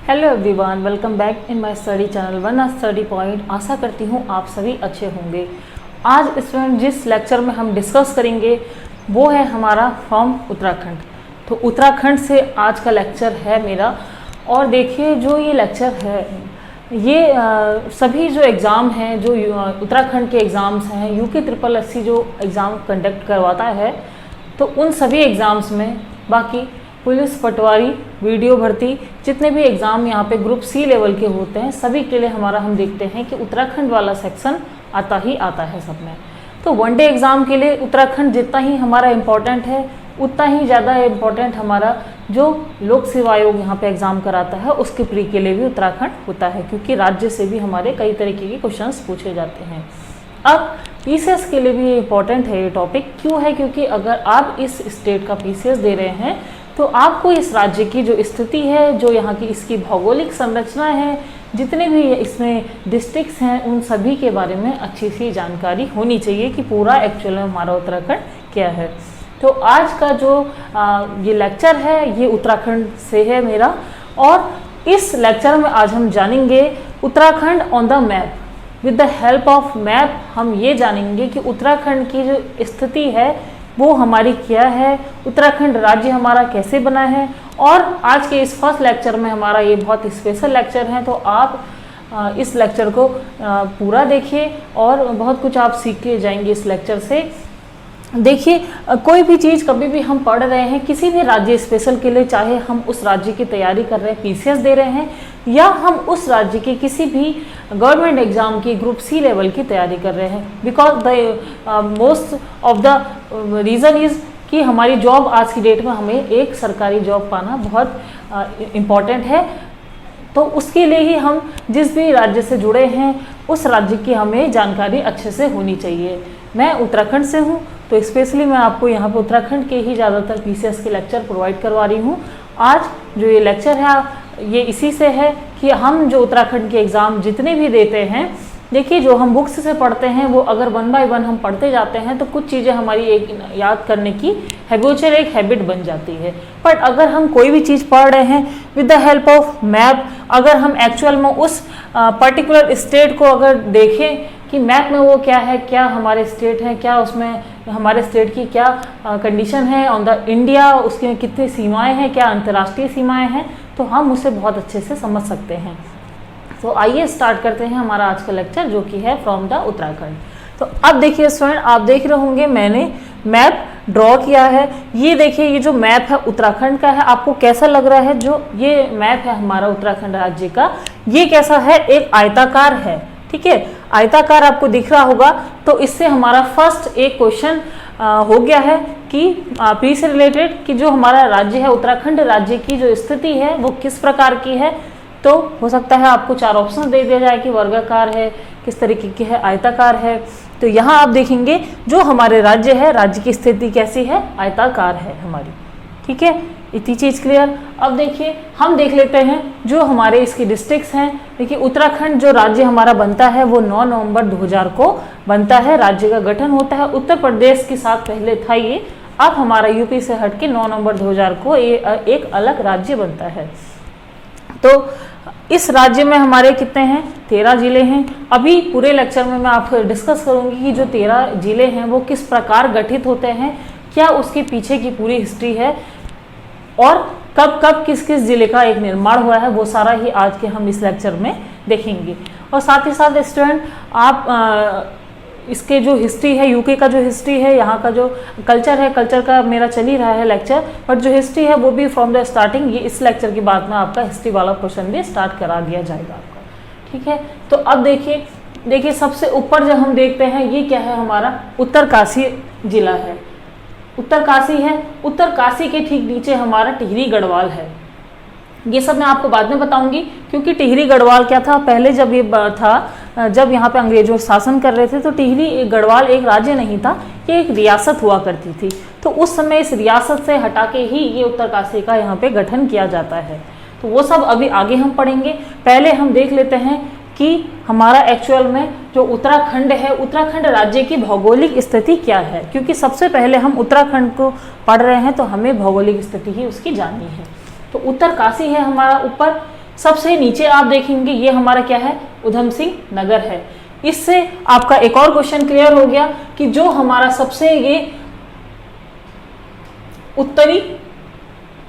Hello everyone, welcome back in my study channel one study point. आशा करती हूँ आप सभी अच्छे होंगे। आज स्टूडेंट जिस लेक्चर में हम डिस्कस करेंगे वो है हमारा फ्रॉम उत्तराखंड। तो उत्तराखंड से आज का लेक्चर है मेरा। और देखिए जो ये लेक्चर है ये सभी जो एग्ज़ाम हैं, जो उत्तराखंड के एग्ज़ाम्स हैं, यूके SSS जो एग्ज़ाम कंडक्ट करवाता है, तो उन सभी एग्ज़ाम्स में बाकी पुलिस, पटवारी, वीडियो भर्ती, जितने भी एग्ज़ाम यहाँ पे ग्रुप C लेवल के होते हैं, सभी के लिए हमारा हम देखते हैं कि उत्तराखंड वाला सेक्शन आता ही आता है सब में। तो वनडे एग्ज़ाम के लिए उत्तराखंड जितना ही हमारा इम्पोर्टेंट है, उतना ही ज़्यादा इम्पोर्टेंट हमारा जो लोक सेवा आयोग यहाँ पे एग्ज़ाम कराता है उसके प्री के लिए भी उत्तराखंड होता है, क्योंकि राज्य से भी हमारे कई तरीके के क्वेश्चंस पूछे जाते हैं। अब PCS के लिए भी ये इम्पोर्टेंट है ये टॉपिक। क्यों है? क्योंकि अगर आप इस स्टेट का PCS दे रहे हैं तो आपको इस राज्य की जो स्थिति है, जो यहाँ की इसकी भौगोलिक संरचना है, जितने भी इसमें डिस्ट्रिक्ट्स हैं, उन सभी के बारे में अच्छी सी जानकारी होनी चाहिए कि पूरा एक्चुअल में हमारा उत्तराखंड क्या है। तो आज का जो ये लेक्चर है ये उत्तराखंड से है मेरा। और इस लेक्चर में आज हम जानेंगे Uttarakhand on the map. With the help of map हम ये जानेंगे कि उत्तराखंड की जो स्थिति है वो हमारी क्या है, उत्तराखंड राज्य हमारा कैसे बना है। और आज के इस फर्स्ट लेक्चर में हमारा ये बहुत स्पेशल लेक्चर है, तो आप इस लेक्चर को पूरा देखिए और बहुत कुछ आप सीख के जाएंगे इस लेक्चर से। देखिए कोई भी चीज़ कभी भी हम पढ़ रहे हैं किसी भी राज्य स्पेशल के लिए, चाहे हम उस राज्य की तैयारी कर रहे हैं, PCS दे रहे हैं, या हम उस राज्य के किसी भी गवर्नमेंट एग्जाम की ग्रुप C लेवल की तैयारी कर रहे हैं, because the most of the reason is कि हमारी जॉब आज की डेट में हमें एक सरकारी जॉब पाना बहुत इम्पॉर्टेंट है। तो उसके लिए ही हम जिस भी राज्य से जुड़े हैं उस राज्य की हमें जानकारी अच्छे से होनी चाहिए। मैं उत्तराखंड से हूँ तो स्पेशली मैं आपको यहाँ पे उत्तराखंड के ही ज़्यादातर PCS के लेक्चर प्रोवाइड करवा रही हूँ। आज जो ये लेक्चर है ये इसी से है कि हम जो उत्तराखंड के एग्ज़ाम जितने भी देते हैं, देखिए जो हम बुक्स से पढ़ते हैं वो अगर 1 बाय 1 हम पढ़ते जाते हैं तो कुछ चीज़ें हमारी एक याद करने की हैबिचुअल एक हैबिट बन जाती है। पर अगर हम कोई भी चीज़ पढ़ रहे हैं with the help of map, अगर हम एक्चुअल में उस पर्टिकुलर स्टेट को अगर देखें कि मैप में वो क्या है, क्या हमारे स्टेट है, क्या उसमें हमारे स्टेट की क्या कंडीशन है ऑन द इंडिया, उसके कितनी सीमाएं हैं, क्या अंतर्राष्ट्रीय सीमाएं हैं, तो हम उसे बहुत अच्छे से समझ सकते हैं। तो आइए स्टार्ट करते हैं हमारा आज का लेक्चर जो कि है फ्रॉम द उत्तराखंड। तो अब देखिए स्टूडेंट, आप देख रहे होंगे मैंने मैप ड्रॉ किया है। ये देखिए ये जो मैप है उत्तराखंड का है, आपको कैसा लग रहा है? जो ये मैप है हमारा उत्तराखंड राज्य का, ये कैसा है? एक आयताकार है, ठीक है, आयताकार आपको दिख रहा होगा। तो इससे हमारा फर्स्ट एक क्वेश्चन हो गया है कि पी से रिलेटेड कि जो हमारा राज्य है उत्तराखंड राज्य की जो स्थिति है वो किस प्रकार की है। तो हो सकता है आपको 4 ऑप्शन दे दिया जाए कि वर्गाकार है, किस तरीके की है, आयताकार है। तो यहाँ आप देखेंगे जो हमारे राज्य है, राज्य की स्थिति कैसी है? आयताकार है हमारी, ठीक है, इतनी चीज़ क्लियर। अब देखिए हम देख लेते हैं जो हमारे इसके डिस्ट्रिक्ट्स हैं। देखिए उत्तराखंड जो राज्य हमारा बनता है वो 9 नवंबर 2000 को बनता है, राज्य का गठन होता है। उत्तर प्रदेश के साथ पहले था ये, अब हमारा यूपी से हट के 9 नवंबर 2000 को एक अलग राज्य बनता है। तो इस राज्य में हमारे कितने हैं? 13 जिले हैं। अभी पूरे लेक्चर में मैं आपको डिस्कस करूंगी कि जो 13 जिले हैं वो किस प्रकार गठित होते हैं, क्या उसके पीछे की पूरी हिस्ट्री है और कब कब किस किस जिले का एक निर्माण हुआ है, वो सारा ही आज के हम इस लेक्चर में देखेंगे। और साथ ही साथ स्टूडेंट आप इसके जो हिस्ट्री है, यूके का जो हिस्ट्री है, यहाँ का जो कल्चर है, कल्चर का मेरा चल ही रहा है लेक्चर, बट जो हिस्ट्री है वो भी फ्रॉम द स्टार्टिंग, ये इस लेक्चर के बाद में आपका हिस्ट्री वाला पोर्शन भी स्टार्ट करा दिया जाएगा आपका, ठीक है। तो अब देखिए सबसे ऊपर जब हम देखते हैं ये क्या है? हमारा उत्तरकाशी जिला है, उत्तरकाशी है। उत्तरकाशी के ठीक नीचे हमारा टिहरी गढ़वाल है। ये सब मैं आपको बाद में बताऊंगी, क्योंकि टिहरी गढ़वाल क्या था पहले जब ये था, जब यहाँ पे अंग्रेजों शासन कर रहे थे तो टिहरी गढ़वाल एक राज्य नहीं था, ये एक रियासत हुआ करती थी। तो उस समय इस रियासत से हटा के ही ये उत्तरकाशी का यहाँ पे गठन किया जाता है। तो वो सब अभी आगे हम पढ़ेंगे। पहले हम देख लेते हैं कि हमारा एक्चुअल में जो उत्तराखंड है, उत्तराखंड राज्य की भौगोलिक स्थिति क्या है, क्योंकि सबसे पहले हम उत्तराखंड को पढ़ रहे हैं तो हमें भौगोलिक स्थिति ही उसकी जाननी है। तो उत्तरकाशी है हमारा ऊपर, सबसे नीचे आप देखेंगे ये हमारा क्या है, उधम सिंह नगर है। इससे आपका एक और क्वेश्चन क्लियर हो गया कि जो हमारा सबसे ये उत्तरी,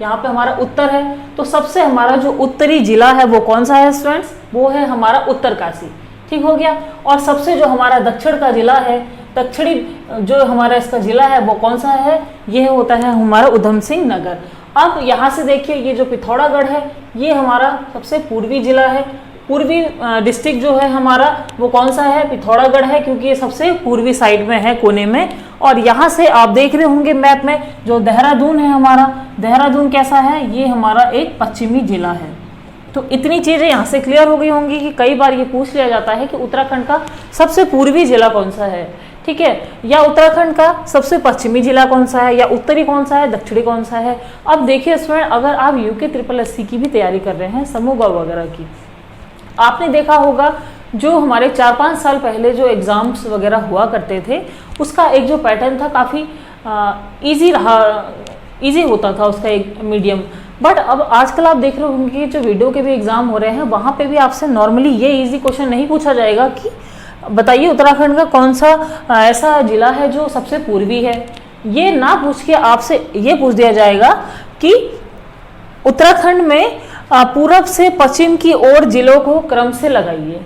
यहाँ पे हमारा उत्तर है, तो सबसे हमारा जो उत्तरी जिला है वो कौन सा है स्टूडेंट्स, वो है हमारा उत्तरकाशी। ठीक हो गया। और सबसे जो हमारा दक्षिण का जिला है, दक्षिणी जो हमारा इसका जिला है वो कौन सा है, यह होता है हमारा उधम सिंह नगर। अब यहाँ से देखिए ये जो पिथौरागढ़ है ये हमारा सबसे पूर्वी जिला है। पूर्वी डिस्ट्रिक्ट जो है हमारा वो कौन सा है, पिथौरागढ़ है, क्योंकि ये सबसे पूर्वी साइड में है, कोने में। और यहाँ से आप देख रहे होंगे मैप में जो देहरादून है हमारा, देहरादून कैसा है, ये हमारा एक पश्चिमी जिला है। तो इतनी चीज़ें यहाँ से क्लियर हो गई होंगी कि कई बार ये पूछ लिया जाता है कि उत्तराखंड का सबसे पूर्वी जिला कौन सा है, ठीक है, या उत्तराखंड का सबसे पश्चिमी जिला कौन सा है, या उत्तरी कौन सा है, दक्षिणी कौन सा है। अब देखिए स्टूडेंट, अगर आप यूके SSC की भी तैयारी कर रहे हैं, समूह वगैरह की, आपने देखा होगा जो हमारे 4-5 साल पहले जो एग्ज़ाम्स वगैरह हुआ करते थे उसका एक जो पैटर्न था काफ़ी ईजी होता था उसका एक मीडियम। बट अब आजकल आप देख रहे होंगे कि जो वीडियो के भी एग्ज़ाम हो रहे हैं वहाँ पे भी आपसे नॉर्मली ये इजी क्वेश्चन नहीं पूछा जाएगा कि बताइए उत्तराखंड का कौन सा ऐसा जिला है जो सबसे पूर्वी है। ये ना पूछ के आपसे ये पूछ दिया जाएगा कि उत्तराखंड में पूरब से पश्चिम की ओर जिलों को क्रम से लगाइए,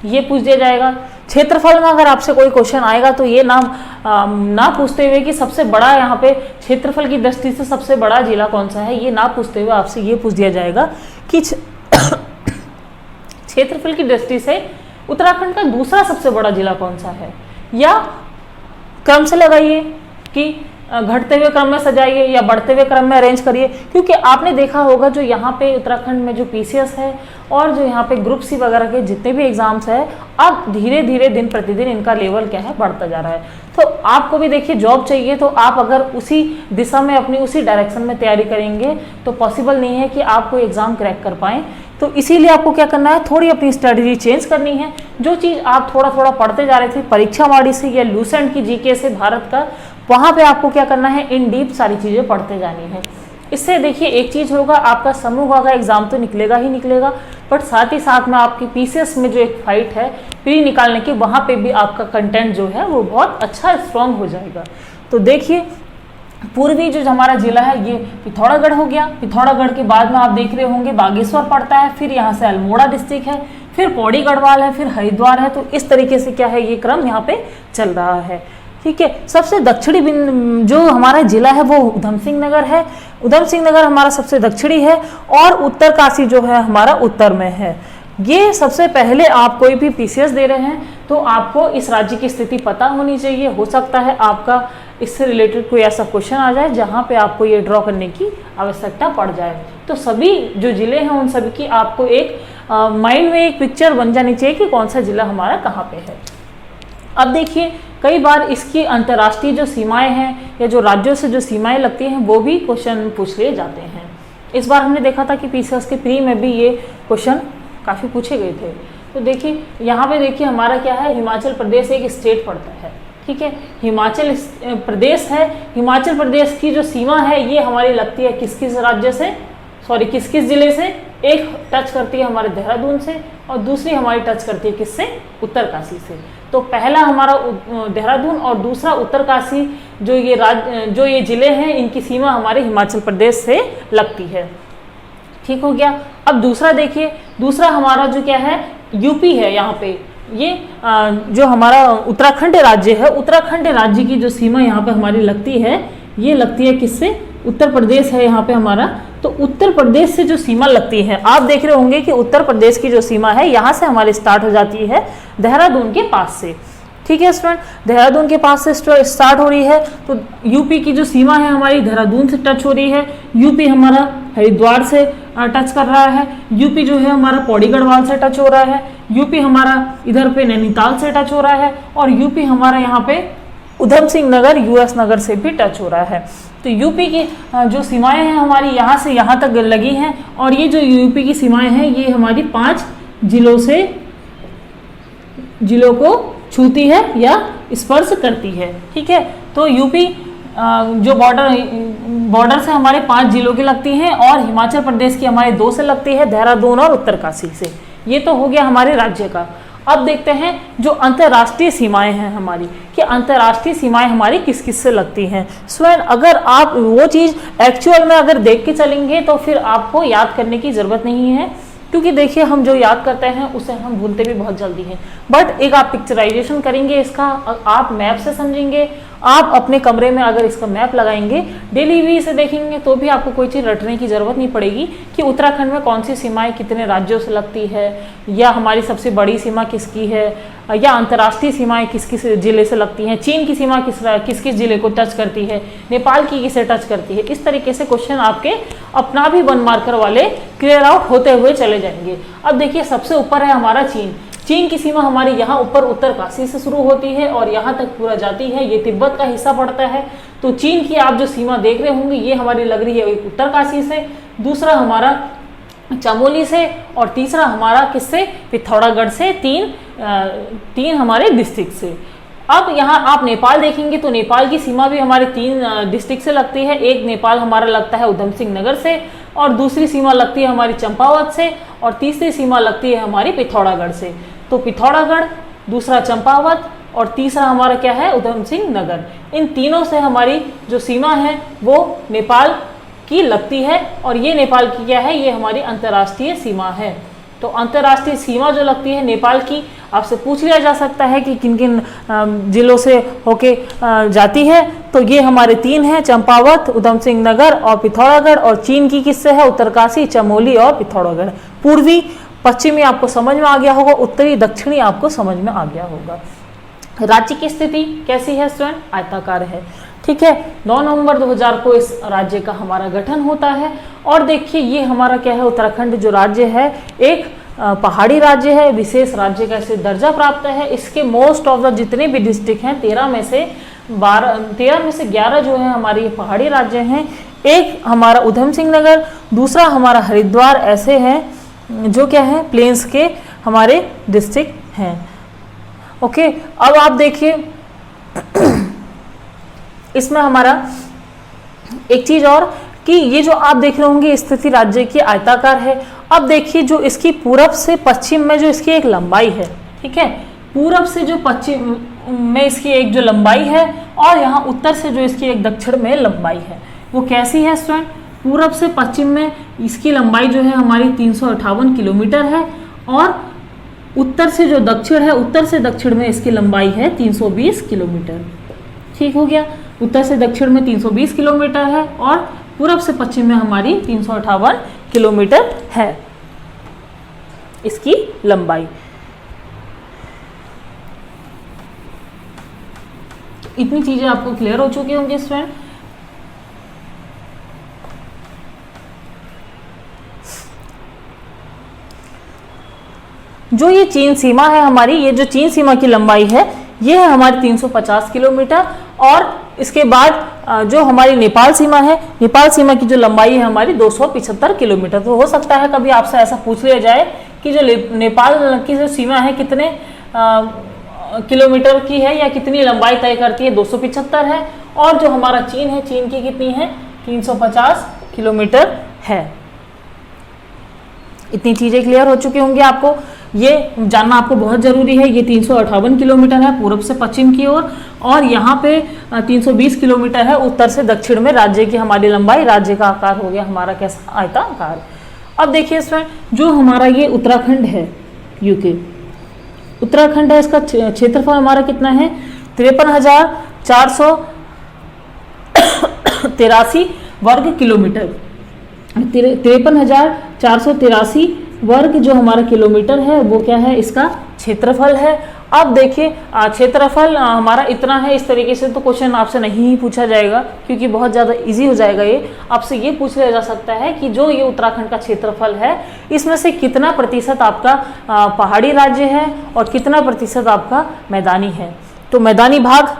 ये पूछ दिया जाएगा। क्षेत्रफल में अगर आपसे कोई क्वेश्चन आएगा तो ये ना पूछते हुए कि सबसे बड़ा यहाँ पे क्षेत्रफल की दृष्टि से सबसे बड़ा जिला कौन सा है, ये ना पूछते हुए आपसे ये पूछ दिया जाएगा कि क्षेत्रफल की दृष्टि से उत्तराखंड का दूसरा सबसे बड़ा जिला कौन सा है, या क्रम से लगाइए कि घटते हुए क्रम में सजाइए या बढ़ते हुए क्रम में अरेंज करिए। क्योंकि आपने देखा होगा जो यहाँ पे उत्तराखंड में जो PCS है और जो यहाँ पे ग्रुप C वगैरह के जितने भी एग्जाम्स है, अब धीरे धीरे दिन प्रतिदिन इनका लेवल क्या है, बढ़ता जा रहा है। तो आपको भी देखिए जॉब चाहिए, तो आप अगर उसी दिशा में अपनी उसी डायरेक्शन में तैयारी करेंगे तो पॉसिबल नहीं है कि आप कोई एग्जाम क्रैक कर पाएँ। तो इसीलिए आपको क्या करना है, थोड़ी अपनी स्ट्रेटजी चेंज करनी है। जो चीज़ आप थोड़ा थोड़ा पढ़ते जा रहे थे परीक्षा वाड़ी से या लूसेंट की GK से भारत का, वहाँ पे आपको क्या करना है, इन डीप सारी चीज़ें पढ़ते जानी है। इससे देखिए एक चीज़ होगा, आपका समूह का एग्जाम तो निकलेगा ही निकलेगा, बट साथ ही साथ में आपकी PCS में जो एक फाइट है प्री निकालने की, वहाँ पे भी आपका कंटेंट जो है वो बहुत अच्छा स्ट्रॉन्ग हो जाएगा। तो देखिए पूर्वी जो हमारा जिला है ये पिथौरागढ़ हो गया। पिथौरागढ़ के बाद में आप देख रहे होंगे बागेश्वर पड़ता है, फिर यहाँ से अल्मोड़ा डिस्ट्रिक्ट है, फिर पौड़ी गढ़वाल है, फिर हरिद्वार है। तो इस तरीके से क्या है, ये क्रम यहाँ पे चल रहा है, ठीक है। सबसे दक्षिणी जो हमारा जिला है वो उधम सिंह नगर है। उधम सिंह नगर हमारा सबसे दक्षिणी है और उत्तरकाशी जो है हमारा उत्तर में है। ये सबसे पहले आप कोई भी PCS दे रहे हैं तो आपको इस राज्य की स्थिति पता होनी चाहिए। हो सकता है आपका इससे रिलेटेड कोई ऐसा क्वेश्चन आ जाए जहाँ पे आपको ये ड्रॉ करने की आवश्यकता पड़ जाए। तो सभी जो जिले हैं उन सभी की आपको एक माइंड में एक पिक्चर बन जानी चाहिए कि कौन सा जिला हमारा कहाँ पे है। अब देखिए कई बार इसकी अंतर्राष्ट्रीय जो सीमाएं हैं या जो राज्यों से जो सीमाएं लगती हैं वो भी क्वेश्चन पूछ लिए जाते हैं। इस बार हमने देखा था कि PCS के प्री में भी ये क्वेश्चन काफ़ी पूछे गए थे। तो देखिए यहाँ पे देखिए हमारा क्या है, हिमाचल प्रदेश एक स्टेट पड़ता है, ठीक है। हिमाचल प्रदेश है, हिमाचल प्रदेश की जो सीमा है ये हमारी लगती है किस किस राज्य से, किस किस जिले से। एक टच करती है हमारे देहरादून से और दूसरी हमारी टच करती है किससे, उत्तरकाशी से। तो पहला हमारा देहरादून और दूसरा उत्तरकाशी जो ये जिले हैं इनकी सीमा हमारे हिमाचल प्रदेश से लगती है, ठीक हो गया। अब दूसरा देखिए, दूसरा हमारा जो क्या है यूपी है। यहाँ पे ये जो हमारा उत्तराखंड राज्य है, उत्तराखंड राज्य की जो सीमा यहाँ पे हमारी लगती है ये लगती है किससे, उत्तर प्रदेश है यहाँ पे हमारा। तो उत्तर प्रदेश से जो सीमा लगती है, आप देख रहे होंगे कि उत्तर प्रदेश की जो सीमा है यहाँ से हमारी स्टार्ट हो जाती है देहरादून के पास से, ठीक है स्टूडेंट। देहरादून के पास से स्टार्ट हो रही है। तो यूपी की जो सीमा है हमारी देहरादून से टच हो रही है। यूपी हमारा हरिद्वार से टच कर रहा है। यूपी जो है हमारा पौड़ी गढ़वाल से टच हो रहा है। यूपी हमारा इधर पे नैनीताल से टच हो रहा है और यूपी हमारा यहाँ पे उधम सिंह नगर US नगर से भी टच हो रहा है। तो यूपी की जो सीमाएं हैं हमारी यहाँ से यहाँ तक लगी हैं और ये जो यूपी की सीमाएं हैं ये हमारी 5 जिलों को छूती है या स्पर्श करती है, ठीक है। तो यूपी जो बॉर्डर बॉर्डर से हमारे 5 जिलों की लगती हैं और हिमाचल प्रदेश की हमारे 2 से लगती है, देहरादून और उत्तरकाशी से। ये तो हो गया हमारे राज्य का। अब देखते हैं जो अंतर्राष्ट्रीय सीमाएं हैं हमारी, कि अंतर्राष्ट्रीय सीमाएं हमारी किस किस से लगती हैं। स्वयं अगर आप वो चीज़ एक्चुअल में अगर देख के चलेंगे तो फिर आपको याद करने की ज़रूरत नहीं है, क्योंकि देखिए हम जो याद करते हैं उसे हम भूलते भी बहुत जल्दी हैं। बट एक आप पिक्चराइजेशन करेंगे इसका, आप मैप से समझेंगे, आप अपने कमरे में अगर इसका मैप लगाएंगे, डेली व्यू से देखेंगे तो भी आपको कोई चीज़ रटने की ज़रूरत नहीं पड़ेगी कि उत्तराखंड में कौन सी सीमाएं कितने राज्यों से लगती है, या हमारी सबसे बड़ी सीमा किसकी है, या अंतर्राष्ट्रीय सीमाएं किस किस जिले से लगती हैं, चीन की सीमा किस किस जिले को टच करती है, नेपाल की किसे टच करती है। इस तरीके से क्वेश्चन आपके अपना भी 1 मार्कर वाले क्लियर आउट होते हुए चले जाएंगे। अब देखिए सबसे ऊपर है हमारा चीन। चीन की सीमा हमारी यहाँ ऊपर उत्तरकाशी से शुरू होती है और यहाँ तक पूरा जाती है, ये तिब्बत का हिस्सा पड़ता है। तो चीन की आप जो सीमा देख रहे होंगे ये हमारी लग रही है एक उत्तरकाशी से, दूसरा हमारा चमोली से, और तीसरा हमारा किससे, पिथौरागढ़ से। तीन हमारे डिस्ट्रिक्ट से। अब यहाँ आप नेपाल देखेंगे तो नेपाल की सीमा भी हमारे 3 डिस्ट्रिक्ट से लगती है। एक नेपाल हमारा लगता है उधम सिंह नगर से, और दूसरी सीमा लगती है हमारी चंपावत से, और तीसरी सीमा लगती है हमारी पिथौरागढ़ से। तो पिथौरागढ़, दूसरा चंपावत, और तीसरा हमारा क्या है, उधम सिंह नगर। इन तीनों से हमारी जो सीमा है वो नेपाल की लगती है, और ये नेपाल की क्या है, ये हमारी अंतर्राष्ट्रीय सीमा है। तो अंतर्राष्ट्रीय सीमा जो लगती है नेपाल की, आपसे पूछ लिया जा सकता है कि किन किन जिलों से होके जाती है। तो ये हमारे 3 हैं, चंपावत, उधम सिंह नगर और पिथौरागढ़। और चीन की किससे है, उत्तरकाशी, चमोली और पिथौरागढ़। पूर्वी पश्चिमी आपको समझ में आ गया होगा, उत्तरी दक्षिणी आपको समझ में आ गया होगा। राज्य की स्थिति कैसी है स्टूडेंट, आयताकार है। ठीक है, 9 नवंबर 2000 को इस राज्य का हमारा गठन होता है। और देखिए ये हमारा क्या है, उत्तराखंड जो राज्य है एक पहाड़ी राज्य है, विशेष राज्य का इसे दर्जा प्राप्त है। इसके मोस्ट ऑफ द जितने भी डिस्ट्रिक्ट हैं 13 में से 11 जो है हमारी पहाड़ी राज्य हैं। एक हमारा उधम सिंह नगर, दूसरा हमारा हरिद्वार, ऐसे हैं जो क्या है प्लेन्स के हमारे डिस्ट्रिक्ट हैं। ओके, अब आप देखिए इसमें हमारा एक चीज और कि ये जो आप देख रहे होंगे स्थिति राज्य की आयताकार है। अब देखिए जो इसकी पूरब से पश्चिम में जो इसकी एक लंबाई है, ठीक है, पूरब से जो पश्चिम में इसकी एक जो लंबाई है, और यहाँ उत्तर से जो इसकी एक दक्षिण में लंबाई है, वो कैसी है स्टूडेंट, पूरब से पश्चिम में इसकी लंबाई जो है हमारी 358 किलोमीटर है, और उत्तर से जो दक्षिण है, उत्तर से दक्षिण में इसकी लंबाई है 320 किलोमीटर। ठीक हो गया, उत्तर से दक्षिण में 320 किलोमीटर है और पूरब से पश्चिम में हमारी 358 किलोमीटर है इसकी लंबाई। इतनी चीजें आपको क्लियर हो चुकी होंगी स्टूडेंट। जो ये चीन सीमा है हमारी, ये जो चीन सीमा की लंबाई है ये है हमारी 350 किलोमीटर। और इसके बाद जो हमारी नेपाल सीमा है, नेपाल सीमा की जो लंबाई है हमारी 275 किलोमीटर। तो हो सकता है कभी आपसे ऐसा पूछ लिया जाए कि जो नेपाल की जो सीमा है कितने किलोमीटर की है या कितनी लंबाई तय करती है, 275 है। और जो हमारा चीन है, चीन की कितनी है, 350 किलोमीटर है। इतनी चीजें क्लियर हो चुकी होंगी आपको, ये जानना आपको बहुत जरूरी है। ये 358 किलोमीटर है पूर्व से पश्चिम की ओर, और यहाँ पे 320 किलोमीटर है उत्तर से दक्षिण में राज्य की हमारी लंबाई। राज्य का आकार हो गया हमारा कैसा, आयताकार। अब देखिए इसमें जो हमारा ये उत्तराखंड है, यूके उत्तराखंड है, इसका क्षेत्रफल हमारा कितना है, 53,483 वर्ग किलोमीटर। 53,483 वर्ग जो हमारा किलोमीटर है वो क्या है, इसका क्षेत्रफल है। अब देखिए क्षेत्रफल हमारा इतना है, इस तरीके से तो क्वेश्चन आपसे नहीं पूछा जाएगा क्योंकि बहुत ज़्यादा इजी हो जाएगा। ये आपसे ये पूछ लिया जा सकता है कि जो ये उत्तराखंड का क्षेत्रफल है इसमें से कितना प्रतिशत आपका पहाड़ी राज्य है और कितना प्रतिशत आपका मैदानी है। तो मैदानी भाग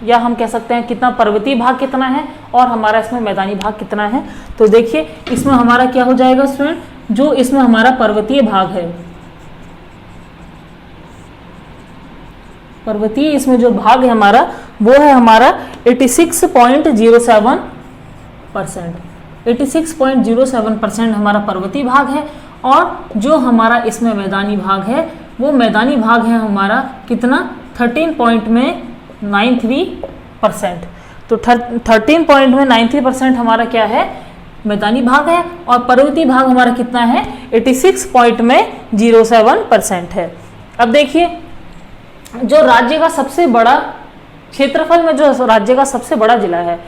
या हम कह सकते हैं कितना पर्वतीय भाग कितना है और हमारा इसमें मैदानी भाग कितना है। तो देखिए इसमें हमारा क्या हो जाएगा स्टूडेंट, जो इसमें हमारा पर्वतीय भाग है, पर्वतीय इसमें जो भाग है हमारा वो है हमारा 86.07 86.07% हमारा पर्वतीय भाग है, और जो हमारा इसमें मैदानी भाग है वो मैदानी भाग है हमारा कितना 13.93%। तो 13.93% हमारा क्या है, मैदानी भाग है, और पर्वतीय भाग हमारा कितना है 86.07% है। अब देखिए जो राज्य का सबसे बड़ा क्षेत्रफल में जो राज्य का सबसे बड़ा जिला है,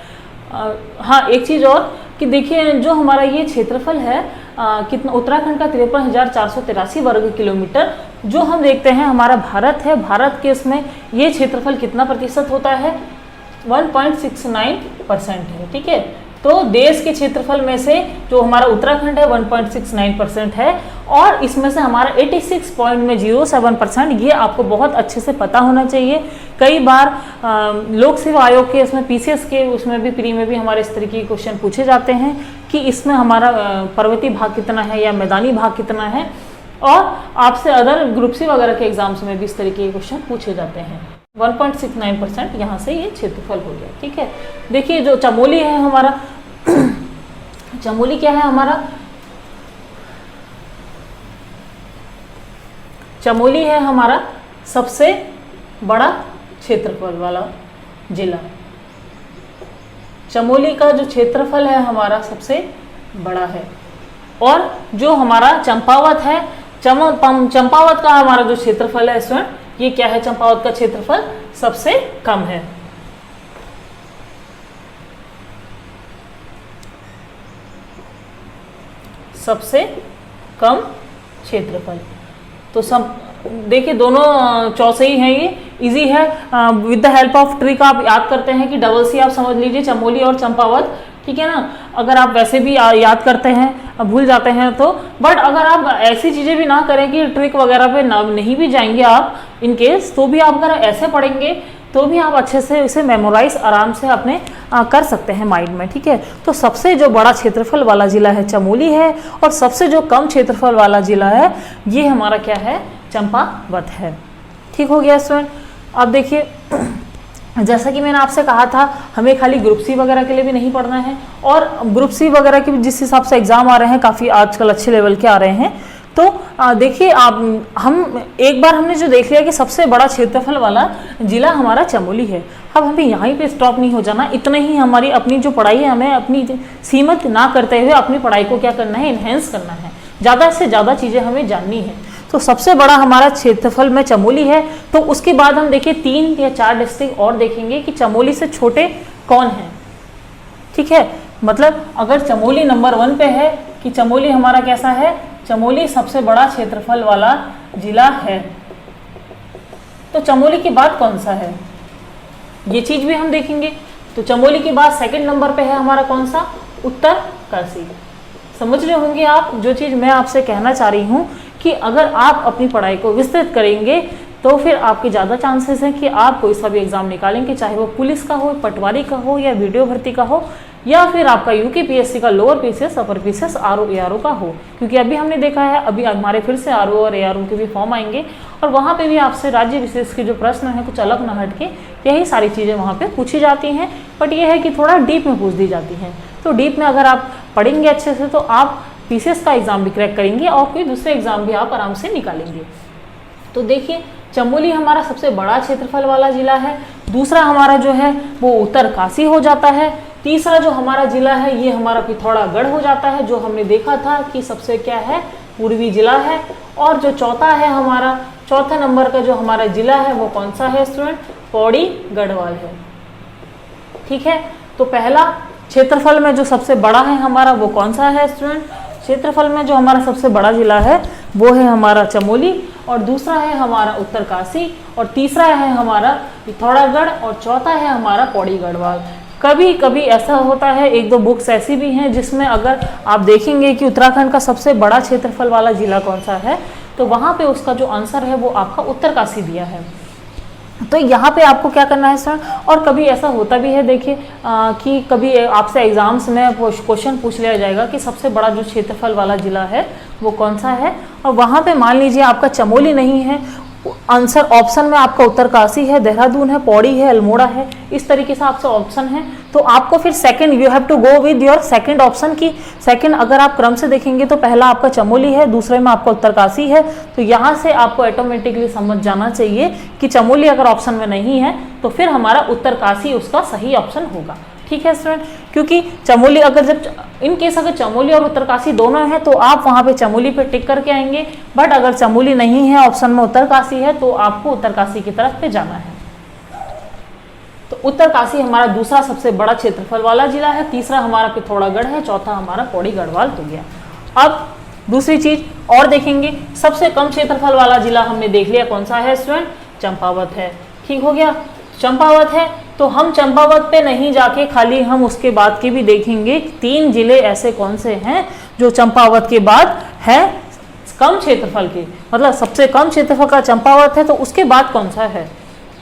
हाँ एक चीज़ और कि देखिए जो हमारा ये क्षेत्रफल है कितना, उत्तराखंड का 53,483 वर्ग किलोमीटर जो हम देखते हैं हमारा भारत है, भारत के उसमें ये क्षेत्रफल कितना प्रतिशत होता है 1.69% है। ठीक है, तो देश के क्षेत्रफल में से जो हमारा उत्तराखंड है 1.69% है, और इसमें से हमारा 86.07%, ये आपको बहुत अच्छे से पता होना चाहिए। कई बार लोक सेवा आयोग के उसमें पीसीएस के उसमें भी प्री में भी हमारे इस तरीके के क्वेश्चन पूछे जाते हैं कि इसमें हमारा पर्वतीय भाग कितना है या मैदानी भाग कितना है, और आपसे अदर ग्रुप सी वगैरह के एग्जाम्स में भी इस तरीके के क्वेश्चन पूछे जाते हैं। 1.69% यहाँ से ये क्षेत्रफल हो गया। ठीक है, देखिए जो चमोली है हमारा चमोली क्या है हमारा, चमोली है हमारा सबसे बड़ा क्षेत्रफल वाला जिला। चमोली का जो क्षेत्रफल है हमारा सबसे बड़ा है, और जो हमारा चंपावत है, चंपावत का हमारा जो क्षेत्रफल है इसमें ये क्या है, चंपावत का क्षेत्रफल सबसे कम है। सबसे कम क्षेत्रफल, तो सब देखिए दोनों चौसे ही हैं, ये इजी है। With the help of trick आप याद करते हैं कि डबल सी आप समझ लीजिए चमोली और चंपावत। ठीक है ना, अगर आप वैसे भी याद करते हैं भूल जाते हैं तो, बट अगर आप ऐसी चीज़ें भी ना करें कि ट्रिक वगैरह पे ना नहीं भी जाएंगे आप इन केस, तो भी आप अगर ऐसे पढ़ेंगे तो भी आप अच्छे से इसे मेमोराइज आराम से अपने कर सकते हैं माइंड में। ठीक है, तो सबसे जो बड़ा क्षेत्रफल वाला जिला है चमोली है, और सबसे जो कम क्षेत्रफल वाला जिला है ये हमारा क्या है, चंपावत है। ठीक हो गया स्टूडेंट। अब देखिए जैसा कि मैंने आपसे कहा था हमें खाली ग्रुप सी वगैरह के लिए भी नहीं पढ़ना है, और ग्रुप सी वगैरह के जिस हिसाब से एग्जाम आ रहे हैं काफ़ी आजकल अच्छे लेवल के आ रहे हैं, तो देखिए आप हम एक बार हमने जो देख लिया कि सबसे बड़ा क्षेत्रफल वाला जिला हमारा चमोली है। अब हमें यहीं पे स्टॉप नहीं हो जाना, इतना ही हमारी अपनी जो पढ़ाई है हमें अपनी सीमित ना करते हुए अपनी पढ़ाई को क्या करना है, इन्हेंस करना है, ज़्यादा से ज़्यादा चीज़ें हमें जाननी है। तो सबसे बड़ा हमारा क्षेत्रफल में चमोली है, तो उसके बाद हम देखिए 3 या 4 डिस्ट्रिक्ट और देखेंगे कि चमोली से छोटे कौन हैं। ठीक है, मतलब अगर चमोली नंबर 1 पे है कि चमोली हमारा कैसा है, चमोली सबसे बड़ा क्षेत्रफल वाला जिला है, तो चमोली के बाद कौन सा है ये चीज भी हम देखेंगे। तो चमोली के बाद सेकंड नंबर पे है हमारा कौन सा, उत्तरकाशी। समझ रहे होंगे आप जो चीज मैं आपसे कहना चाह रही हूँ कि अगर आप अपनी पढ़ाई को विस्तृत करेंगे तो फिर आपके ज़्यादा चांसेस हैं कि आप कोई सा भी एग्जाम निकालेंगे, चाहे वो पुलिस का हो, पटवारी का हो, या वीडियो भर्ती का हो, या फिर आपका यूकेपीएससी का lower PCS, upper PCS, RO ARO का हो। क्योंकि अभी हमने देखा है अभी हमारे फिर से आरओ और एआरओ के भी फॉर्म आएंगे, और वहाँ पे भी आपसे राज्य विशेष के जो प्रश्न हैं कुछ अलग ना हट के यही सारी चीज़ें वहाँ पे पूछी जाती हैं, बट ये है कि थोड़ा डीप में पूछ दी जाती हैं। तो डीप में अगर आप पढ़ेंगे अच्छे से तो आप पीसीएस का एग्जाम भी क्रैक करेंगे और कोई दूसरे एग्जाम भी आप आराम से निकालेंगे। तो देखिए चमोली हमारा सबसे बड़ा क्षेत्रफल वाला जिला है। दूसरा हमारा जो है वो उत्तरकाशी हो जाता है। तीसरा जो हमारा जिला है ये हमारा पिथौरागढ़ हो जाता है, जो हमने देखा था कि सबसे क्या है, पूर्वी जिला है। और जो चौथा है हमारा, चौथा नंबर का जो हमारा जिला है वो कौन सा है स्टूडेंट, पौड़ी गढ़वाल है। ठीक है, तो पहला क्षेत्रफल में जो सबसे बड़ा है हमारा वो कौन सा है स्टूडेंट, क्षेत्रफल में जो हमारा सबसे बड़ा जिला है वो है हमारा चमोली, और दूसरा है हमारा उत्तरकाशी, और तीसरा है हमारा पिथौरागढ़, और चौथा है हमारा पौड़ी गढ़वाल। कभी कभी ऐसा होता है, एक दो बुक्स ऐसी भी हैं जिसमें अगर आप देखेंगे कि उत्तराखंड का सबसे बड़ा क्षेत्रफल वाला जिला कौन सा है, तो वहाँ पे उसका जो आंसर है वो आपका उत्तरकाशी दिया है। तो यहाँ पे आपको क्या करना है सर, और कभी ऐसा होता भी है देखिए कि कभी आपसे एग्जाम्स में क्वेश्चन पूछ लिया जाएगा कि सबसे बड़ा जो क्षेत्रफल वाला जिला है वो कौन सा है, और वहाँ पे मान लीजिए आपका चमोली नहीं है, आंसर ऑप्शन में आपका उत्तरकाशी है, देहरादून है, पौड़ी है, अल्मोड़ा है, इस तरीके से आपसे ऑप्शन है। तो आपको फिर second, you have to go with your second option की सेकंड, अगर आप क्रम से देखेंगे तो पहला आपका चमोली है, दूसरे में आपका उत्तरकाशी है। तो यहाँ से आपको ऑटोमेटिकली समझ जाना चाहिए कि चमोली अगर ऑप्शन में नहीं है तो फिर हमारा उत्तरकाशी उसका सही ऑप्शन होगा। ठीक है स्टूडेंट, क्योंकि चमोली अगर जब इन केस अगर चमोली और उत्तरकाशी दोनों है तो आप वहां पे चमोली पे टिक करके आएंगे, बट अगर चमोली नहीं है ऑप्शन में उत्तरकाशी है तो आपको उत्तरकाशी की तरफ पे जाना है। तो उत्तरकाशी हमारा दूसरा सबसे बड़ा क्षेत्रफल वाला जिला है, तीसरा हमारा पिथौरागढ़ है, चौथा हमारा पौड़ी गढ़वाल हो गया। अब दूसरी चीज और देखेंगे, सबसे कम क्षेत्रफल वाला जिला हमने देख लिया कौन सा है स्टूडेंट, चंपावत है। ठीक हो गया, चंपावत है तो हम चंपावत पे नहीं जाके खाली हम उसके बाद के भी देखेंगे 3 जिले ऐसे कौन से हैं जो चंपावत के बाद है कम क्षेत्रफल के, मतलब सबसे कम क्षेत्रफल का चंपावत है तो उसके बाद कौन सा है।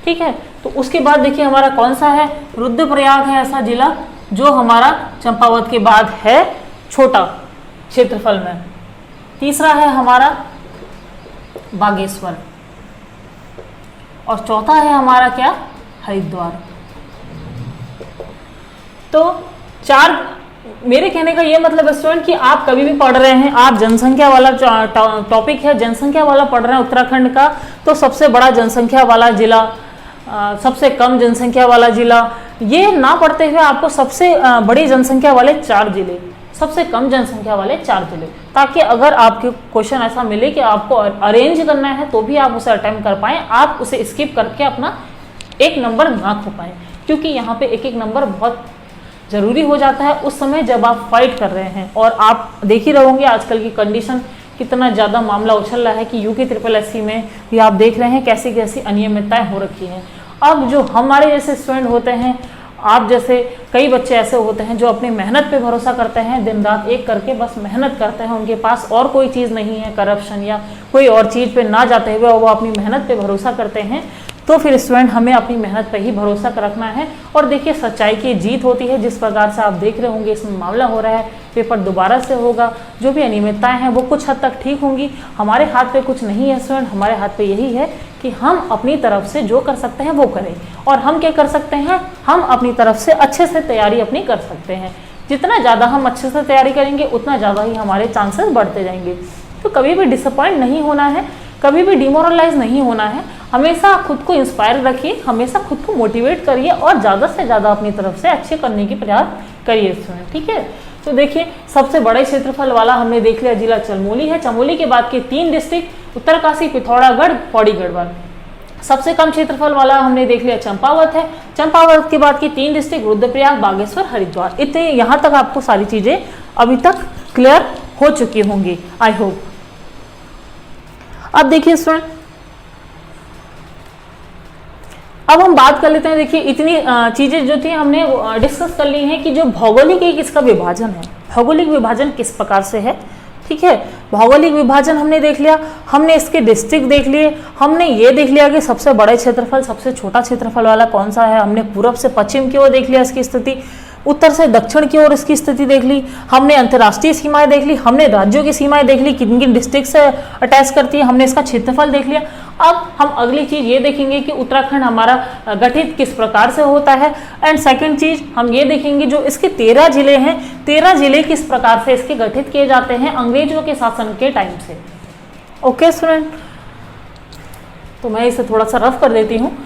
ठीक है, तो उसके बाद देखिए हमारा कौन सा है, रुद्रप्रयाग है ऐसा जिला जो हमारा चंपावत के बाद है छोटा क्षेत्रफल में। तीसरा है हमारा बागेश्वर और चौथा है हमारा क्या, हरिद्वार। तो 4, मेरे कहने का ये मतलब स्टूडेंट कि आप कभी भी पढ़ रहे हैं, आप जनसंख्या वाला टॉपिक है, जनसंख्या वाला पढ़ रहे हैं उत्तराखंड का, तो सबसे बड़ा जनसंख्या वाला जिला, सबसे कम जनसंख्या वाला जिला, ये ना पढ़ते हुए आपको सबसे बड़ी जनसंख्या वाले 4 जिले, सबसे कम जनसंख्या वाले 4 जिले, ताकि अगर आपके क्वेश्चन ऐसा मिले कि आपको अरेंज करना है तो भी आप उसे अटेम्प्ट कर पाएं, आप उसे स्किप करके अपना एक नंबर ना खो पाए, क्योंकि यहाँ पे एक एक नंबर बहुत जरूरी हो जाता है उस समय जब आप फाइट कर रहे हैं। और आप देख ही रहोगे आजकल की कंडीशन कितना ज़्यादा मामला उछल रहा है कि यूके SSSC में भी आप देख रहे हैं कैसी कैसी अनियमितताएं हो रखी हैं। अब जो हमारे जैसे स्टूडेंट होते हैं, आप जैसे कई बच्चे ऐसे होते हैं जो अपनी मेहनत पे भरोसा करते हैं, दिन रात एक करके बस मेहनत करते हैं, उनके पास और कोई चीज़ नहीं है, करप्शन या कोई और चीज़ पे ना जाते हुए वो अपनी मेहनत पे भरोसा करते हैं। तो फिर स्टूडेंट हमें अपनी मेहनत पर ही भरोसा रखना है। और देखिए सच्चाई की जीत होती है, जिस प्रकार से आप देख रहे होंगे इसमें मामला हो रहा है, पेपर दोबारा से होगा, जो भी अनियमितताएं हैं वो कुछ हद तक ठीक होंगी। हमारे हाथ पे कुछ नहीं है स्टूडेंट, हमारे हाथ पे यही है कि हम अपनी तरफ से जो कर सकते हैं वो करें। और हम क्या कर सकते हैं, हम अपनी तरफ से अच्छे से तैयारी अपनी कर सकते हैं। जितना ज़्यादा हम अच्छे से तैयारी करेंगे उतना ज़्यादा ही हमारे चांसेस बढ़ते जाएंगे। तो कभी भी डिसअपॉइंट नहीं होना है, कभी भी डिमोरलाइज नहीं होना है, हमेशा खुद को इंस्पायर रखिए, हमेशा खुद को मोटिवेट करिए और ज़्यादा से ज़्यादा अपनी तरफ से अच्छे करने की प्रयास करिए स्टूडेंट। ठीक है, तो देखिए सबसे बड़े क्षेत्रफल वाला हमने देख लिया जिला चमोली है। चमोली के बाद के 3 डिस्ट्रिक्ट उत्तरकाशी, पिथौरागढ़, पौड़ी गढ़वाल। सबसे कम क्षेत्रफल वाला हमने देख लिया चंपावत है। चंपावत के बाद की 3 डिस्ट्रिक्ट रुद्रप्रयाग, बागेश्वर, हरिद्वार। इतने यहाँ तक आपको सारी चीज़ें अभी तक क्लियर हो चुकी होंगी, आई होप। अब देखिए स्टूडेंट, अब हम बात कर लेते हैं। देखिए इतनी चीजें जो थी हमने डिस्कस कर ली हैं कि जो भौगोलिक एक इसका विभाजन है, भौगोलिक विभाजन किस प्रकार से है। ठीक है, भौगोलिक विभाजन हमने देख लिया, हमने इसके डिस्ट्रिक्ट देख लिए, हमने ये देख लिया कि सबसे बड़े क्षेत्रफल सबसे छोटा क्षेत्रफल वाला कौन सा है, हमने पूरब से पश्चिम की ओर देख लिया इसकी स्थिति, उत्तर से दक्षिण की ओर इसकी स्थिति देख ली, हमने अंतर्राष्ट्रीय सीमाएं देख ली, हमने राज्यों की सीमाएं देख ली किन किन डिस्ट्रिक्ट से अटैच करती है, हमने इसका क्षेत्रफल देख लिया। अब हम अगली चीज ये देखेंगे कि उत्तराखंड हमारा गठित किस प्रकार से होता है। एंड सेकंड चीज हम ये देखेंगे जो इसके 13 जिले हैं, 13 जिले किस प्रकार से इसके गठित किए जाते हैं अंग्रेजों के शासन के टाइम से। ओके स्टूडेंट, तो मैं इसे थोड़ा सा रफ कर देती हूँ।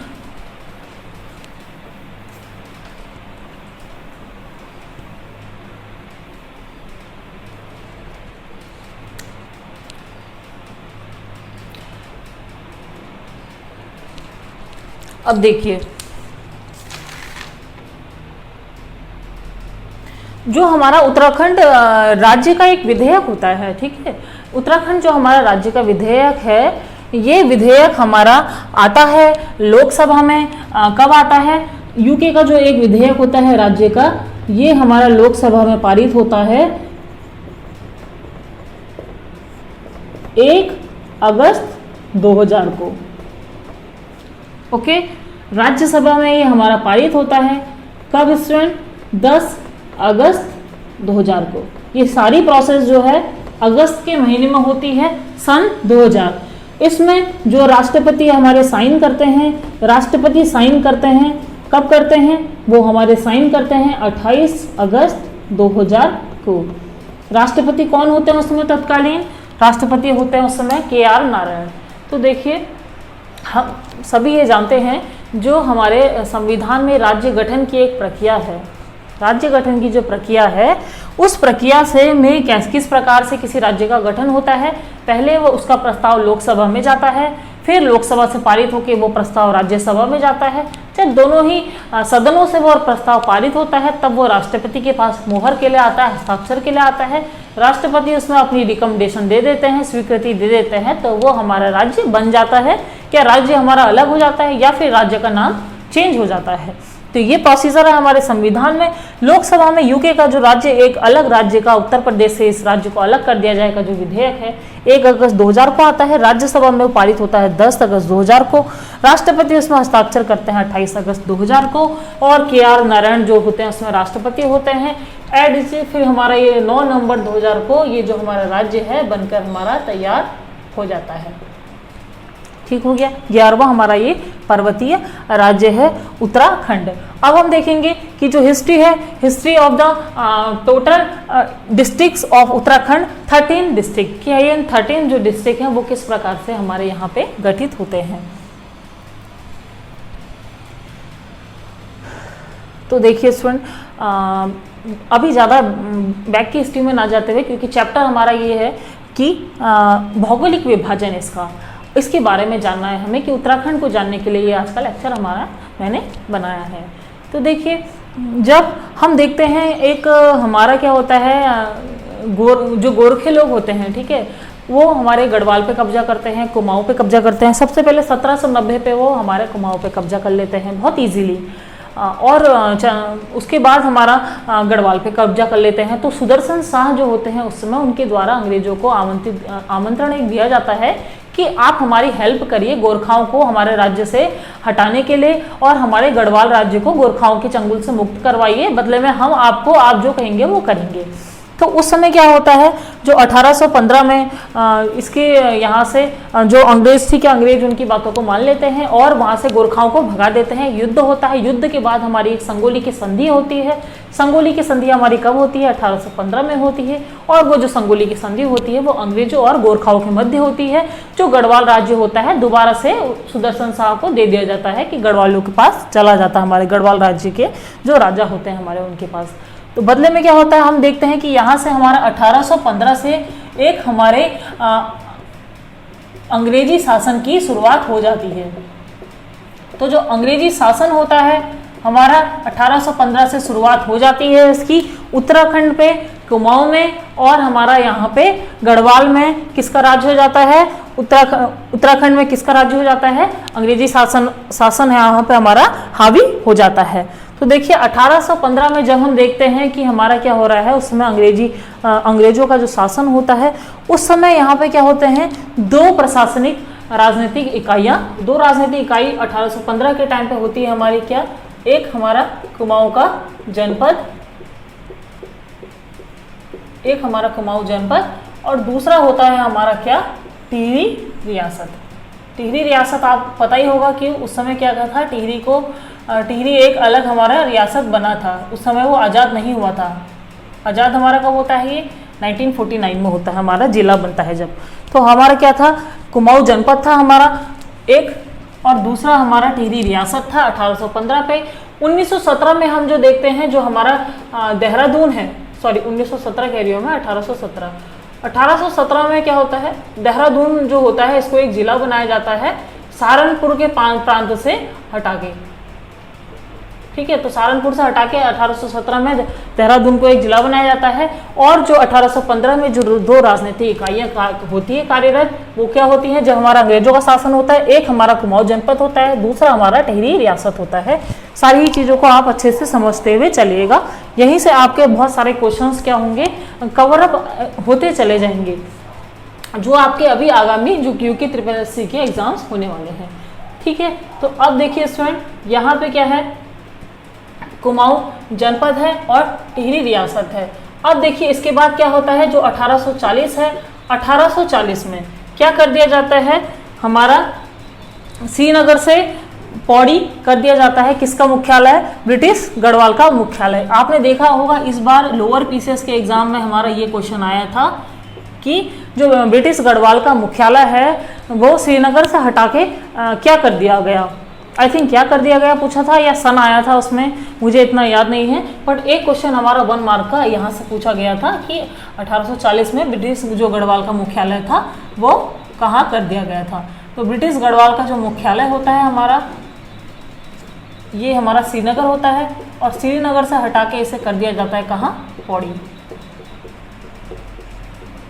अब देखिए जो हमारा उत्तराखंड राज्य का एक विधेयक होता है, ठीक है, उत्तराखंड जो हमारा राज्य का विधेयक है, ये विधेयक हमारा आता है लोकसभा में। कब आता है, यूके का जो एक विधेयक होता है राज्य का, ये हमारा लोकसभा में पारित होता है 1 अगस्त 2000 को। ओके, राज्यसभा में ये हमारा पारित होता है कब स्टूडेंट, 10 अगस्त 2000 को। ये सारी प्रोसेस जो है अगस्त के महीने में होती है सन 2000। इसमें जो राष्ट्रपति हमारे साइन करते हैं, राष्ट्रपति साइन करते हैं, कब करते हैं? वो हमारे साइन करते हैं 28 अगस्त 2000 को। राष्ट्रपति कौन होते हैं उस समय तत्कालीन? राष्ट्रपति होते हैं उस समय KR नारायण। तो देखिए हम सभी ये जानते हैं जो हमारे संविधान में राज्य गठन की एक प्रक्रिया है, राज्य गठन की जो प्रक्रिया है उस प्रक्रिया से में किस प्रकार से किसी राज्य का गठन होता है। पहले वो उसका प्रस्ताव लोकसभा में जाता है, फिर लोकसभा से पारित होकर वो प्रस्ताव राज्यसभा में जाता है। जब दोनों ही सदनों से वो प्रस्ताव पारित होता है तब वो राष्ट्रपति के पास मोहर के लिए आता है, हस्ताक्षर के लिए आता है। राष्ट्रपति उसमें अपनी रिकमेंडेशन दे देते हैं, स्वीकृति दे देते हैं, तो वो हमारा राज्य बन जाता है। क्या राज्य हमारा अलग हो जाता है या फिर राज्य का नाम चेंज हो जाता है? तो ये प्रोसीजर है हमारे संविधान में। लोकसभा में यूके का जो राज्य एक अलग राज्य का, उत्तर प्रदेश से इस राज्य को अलग कर दिया जाएगा, जो विधेयक है 1 अगस्त 2000 को आता है। राज्यसभा में पारित होता है 10 अगस्त 2000 को। राष्ट्रपति उसमें हस्ताक्षर करते हैं 28 अगस्त 2000 को। और KR नारायण जो होते हैं उसमें राष्ट्रपति होते हैं। एड से फिर हमारा ये 9 नवंबर 2000 को ये जो हमारा राज्य है बनकर हमारा तैयार हो जाता है। ठीक हो गया। 11वां हमारा ये पर्वतीय राज्य है उत्तराखंड। अब हम देखेंगे कि जो हिस्ट्री है, history of the total districts of Uttarakhand, 13 district क्या ये 13 जो डिस्ट्रिक्ट हैं वो किस प्रकार से हमारे यहाँ पे गठित होते हैं। तो देखिए स्टूडेंट, अभी ज़्यादा बैक की हिस्ट्री में ना जाते हुए, क्योंकि चैप्टर हमारा ये है कि भौगोलिक विभाजन इसके बारे में जानना है हमें, कि उत्तराखंड को जानने के लिए ये आज का लेक्चर हमारा मैंने बनाया है। तो देखिए जब हम देखते हैं एक हमारा क्या होता है, जो गोरखे लोग होते हैं, ठीक है, वो हमारे गढ़वाल पे कब्जा करते हैं, कुमाऊं पे कब्जा करते हैं। सबसे पहले 1790 पे वो हमारे कुमाऊं पे कब्जा कर लेते हैं बहुत इजीली, और उसके बाद हमारा गढ़वाल पे कब्जा कर लेते हैं। तो सुदर्शन शाह जो होते हैं उस समय उनके द्वारा अंग्रेजों को आमंत्रण एक दिया जाता है कि आप हमारी हेल्प करिए गोरखाओं को हमारे राज्य से हटाने के लिए, और हमारे गढ़वाल राज्य को गोरखाओं के चंगुल से मुक्त करवाइए, बदले में हम आपको आप जो कहेंगे वो करेंगे। तो उस समय क्या होता है, जो 1815 में इसके यहाँ से जो अंग्रेज थी, क्या अंग्रेज उनकी बातों को मान लेते हैं और वहाँ से गोरखाओं को भगा देते हैं। युद्ध होता है, युद्ध के बाद हमारी एक संगोली की संधि होती है। संगोली की संधि हमारी कब होती है? 1815 में होती है। और वो जो संगोली की संधि होती है वो अंग्रेजों और गोरखाओं के मध्य होती है। जो गढ़वाल राज्य होता है दोबारा से सुदर्शन शाह को दे दिया जाता है कि गढ़वालों के पास चला जाता है, हमारे गढ़वाल राज्य के जो राजा होते हैं हमारे उनके पास। तो बदले में क्या होता है, हम देखते हैं कि यहाँ से हमारा 1815 से एक हमारे अंग्रेजी शासन की शुरुआत हो जाती है। तो जो अंग्रेजी शासन होता है हमारा 1815 से शुरुआत हो जाती है इसकी, उत्तराखंड पे, कुमाऊं में, और हमारा यहाँ पे गढ़वाल में किसका राज्य हो जाता है? उत्तराखंड में किसका राज्य हो जाता है? अंग्रेजी शासन है यहाँ पे हमारा हावी हो जाता है। तो देखिए 1815 में जब हम देखते हैं कि हमारा क्या हो रहा है, उस समय अंग्रेजों का जो शासन होता है, उस समय यहाँ पे क्या होते हैं, दो प्रशासनिक राजनीतिक इकाइयाँ, दो राजनीतिक इकाई 1815 के टाइम पे होती है हमारी क्या, एक हमारा कुमाऊं का जनपद, एक हमारा कुमाऊं जनपद, और दूसरा होता है हमारा क्या, टिहरी रियासत। टिहरी रियासत आप पता ही होगा कि उस समय क्या था, टिहरी एक अलग हमारा रियासत बना था, उस समय वो आज़ाद नहीं हुआ था। आज़ाद हमारा कब होता है, ये 1949 में होता है, हमारा जिला बनता है जब। तो हमारा क्या था, कुमाऊं जनपद था हमारा एक, और दूसरा हमारा टिहरी रियासत था 1815 पे। 1917 में हम जो देखते हैं, जो हमारा देहरादून है, सॉरी 1917 कह रही हूँ मैं, 1817 में क्या होता है, देहरादून जो होता है इसको एक जिला बनाया जाता है सहारनपुर के प्रांत से हटा के, ठीक है। तो सहारनपुर से हटा के 1817 में देहरादून को एक जिला बनाया जाता है। और जो 1815 में जो दो राजनीतिक इकाइयाँ होती है कार्यरत, वो क्या होती हैं, जब हमारा अंग्रेजों का शासन होता है, एक हमारा कुमाऊं जनपद होता है, दूसरा हमारा टिहरी रियासत होता है। सारी ही चीज़ों को आप अच्छे से समझते हुए चलिएगा, यहीं से आपके बहुत सारे क्वेश्चंस क्या होंगे, कवरअप होते चले जाएंगे, जो आपके अभी आगामी जो यूके SSC के एग्जाम्स होने वाले हैं, ठीक है। तो अब देखिए स्टूडेंट, यहाँ पे क्या है, कुमाऊं जनपद है और टिहरी रियासत है। अब देखिए इसके बाद क्या होता है, जो 1840 है, 1840 में क्या कर दिया जाता है, हमारा श्रीनगर से पौड़ी कर दिया जाता है। किसका मुख्यालय? ब्रिटिश गढ़वाल का मुख्यालय। आपने देखा होगा इस बार लोअर पीसीएस के एग्जाम में हमारा ये क्वेश्चन आया था कि जो ब्रिटिश गढ़वाल का मुख्यालय है वो श्रीनगर से हटा के क्या कर दिया गया। आई थिंक क्या कर दिया गया पूछा था या सन आया था उसमें, मुझे इतना याद नहीं है, बट एक क्वेश्चन हमारा 1 मार्क का यहाँ से पूछा गया था कि 1840 में ब्रिटिश जो गढ़वाल का मुख्यालय था वो कहाँ कर दिया गया था। तो ब्रिटिश गढ़वाल का जो मुख्यालय होता है हमारा, ये हमारा श्रीनगर होता है और श्रीनगर से हटा के इसे कर दिया जाता है कहाँ? पौड़ी।